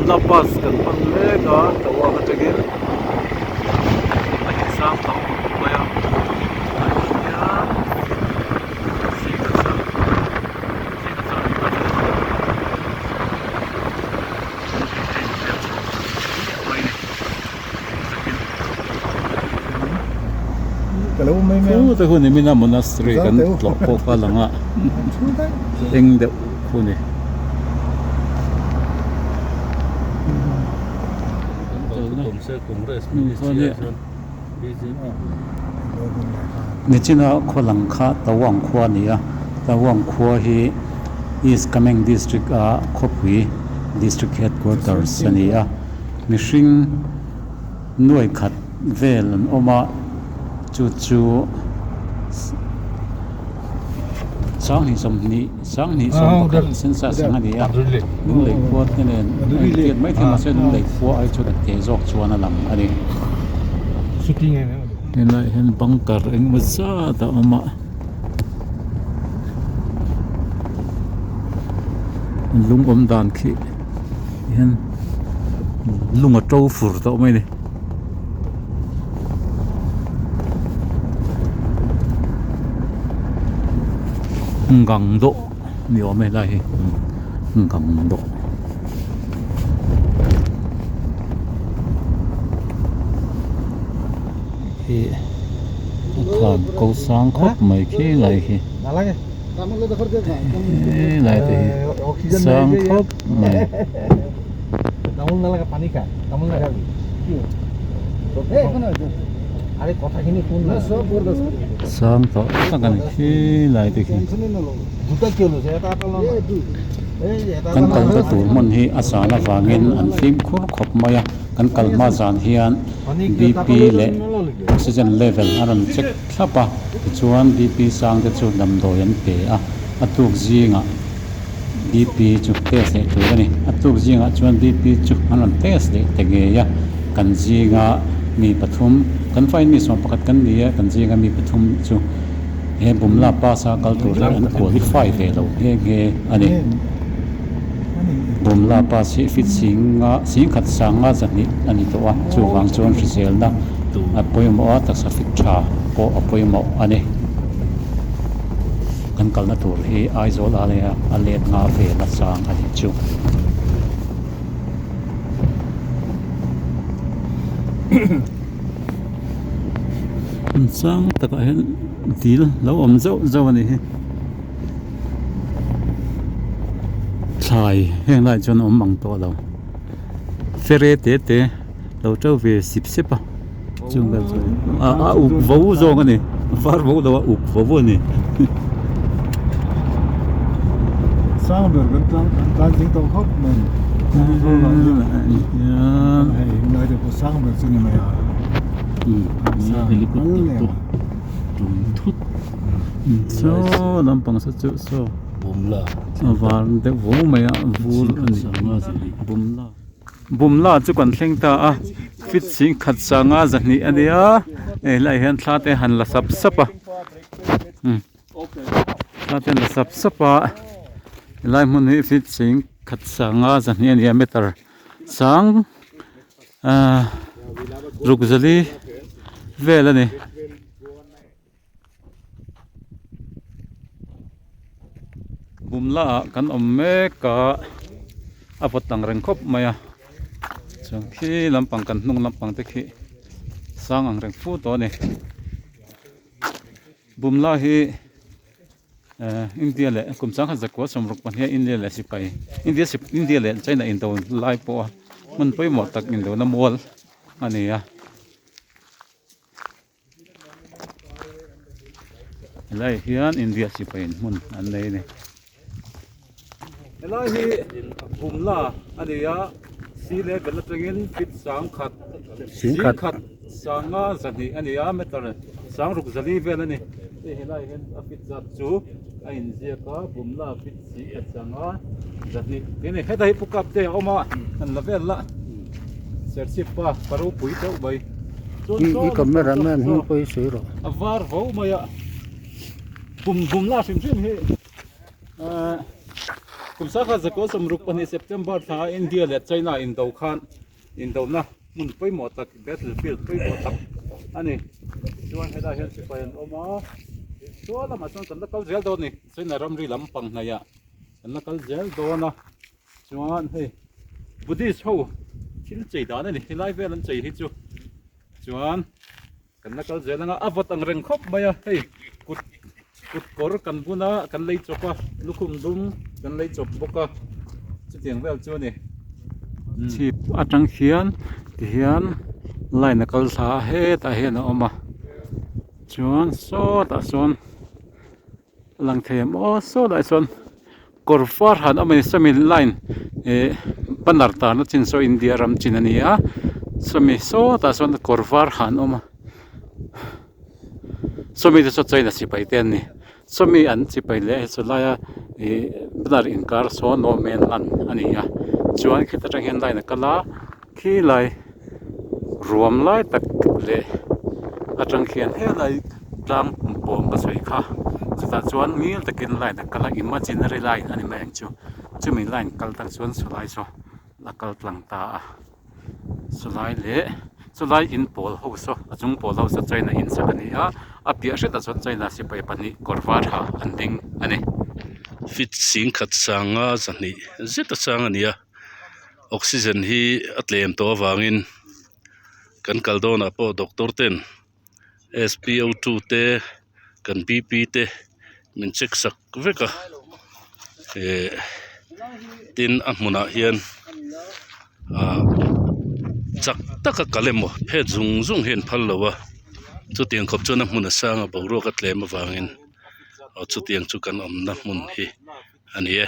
bumla pas kan panlega tawa ka tagil ay sang ta maya ya sika sa kalau may fu ta huni mina monastery kan tlok po ka lang nga eng de huni ni china kholang kha tawang khwa nia tawang khwa hi East Kameng district a khopui district headquarters ania mihring nuai khat vel an oma chu sáng ni som kan sen sa sang ani a nung lei khuat ne nen tiat mai thema se nung lei khua ai chu da te jok chuan a lam ani shooting hen lai hen bunker eng ma sa ta oma lung om dan khi hen lung a trâu fur ta mai ni ngang độ nhiều mấy đây ngang độ thì còn câu sáng khóc mấy khi lại thì lại thì sáng khóc mấy sáng tỏ các cái khi lại thì kan kal ta tur mon hi asana wangin an fim khur khop maya kan kal ma zan hian bp le oxygen level aran check thlapa chuan bp sang te chu dam do yan pe a atuk zinga bp chu test le tu ani atuk zinga chuan bp chu aran test le te ge ya kan zinga mi pathum kan fain mi som pakhat kan nia kan zinga mi pathum chu he bumla pasa kaltur an qualify ve lo ge ani bumla pasi fit singa sing khat sanga zani ani to wa chu wang chon risel na apoimo ta sa fit tha ko apoimo ani kan kal na tur hi aizol ale alet nga ve la sang ani chu sang ta ka hen til lo om zo ani he thai heng lai chon om mang to lo fere te lo trâu về sip a chung ga zo a u vo zo ani far vo lo u vo ni sang được kan jing to khop men ya nói được sang được chứ mà helicopter to thut so lampang sa chu so bumla awan de vo maya vul ani bumla chu kan thleng ta a fit sing khat sanga zani ania e lai han thla te han la sap sapa thla te la sap sapa lai mun hi fit sing khat sanga zani ania meter sang rukzali vela ni bumla kan omme ka apatang reng khop maya chang khi lampang kan hnung lampang te khi sang ang reng fu to ni bumla hi India le kum chang kha zakwa somruk pan he India le sipai India le China in to lai po man poi mo tak in do na mol ani ya lai hian India sipai mun an nei ni lai hi bumla ani ya si le bel tengin fit sang khat sanga zani ani ya meter sang ruk zali vel ani te helai hen a fit zat chu a in zia ka bumla fit si sanga zani tene hedai pukap te oma an level la sersi pa paru pui te bai i cameraman hi poi sei ro avar vo maya bumla sim sim he kum sa kha zako somruk pani September tha India le China Indo khan Indo na mun poi mo tak battlefield poi mo tak ani chuan heda hian si pain oma so lama chuan kan kal zel do ni China ramri lampang na ya kan kal zel do na chuan hei Buddhist ho thil chei da na ni hilai vel an chei hi chu chuan kan kal zel nga avot ang reng khop maya hei kut kor kan buna kan lei choka lukhum dum kan lei chop boka chu tiang vel chu ni chi atang hian ti hian line kal tha he ta hian oma chuan so ta son lang them o so la son korfar han amani sami line panar ta na chin so India ram chin ania sami so ta son korfar han oma somi de so China si pai ten ni somi an si pai le so la ya panar inkar so no men an ania chuan khita tang hian line kala khi lai ruam lai tak le atang khian he lai tlang bom ba soi kha chuta chuan mil takin line kala imaginary line ani ma chu chumi line kal tak chuan sulai so la kal tlang ta sulai le sulai in pol ho so achung pol ho so China in sakani a apia hret a chuan China si pai pani korwar ha anding ani fit sing khat sanga zani zeta sanga nia oxygen hi atlem to wangin kan kaldona po doctor ten SpO2 te kan BP te min check sak veka tin amuna hian chak taka kalemo phe zung hen phallowa chu tiang khop chona hmuna sanga boru ka tlem awangin chu tiang chu kan omna hmun hi ania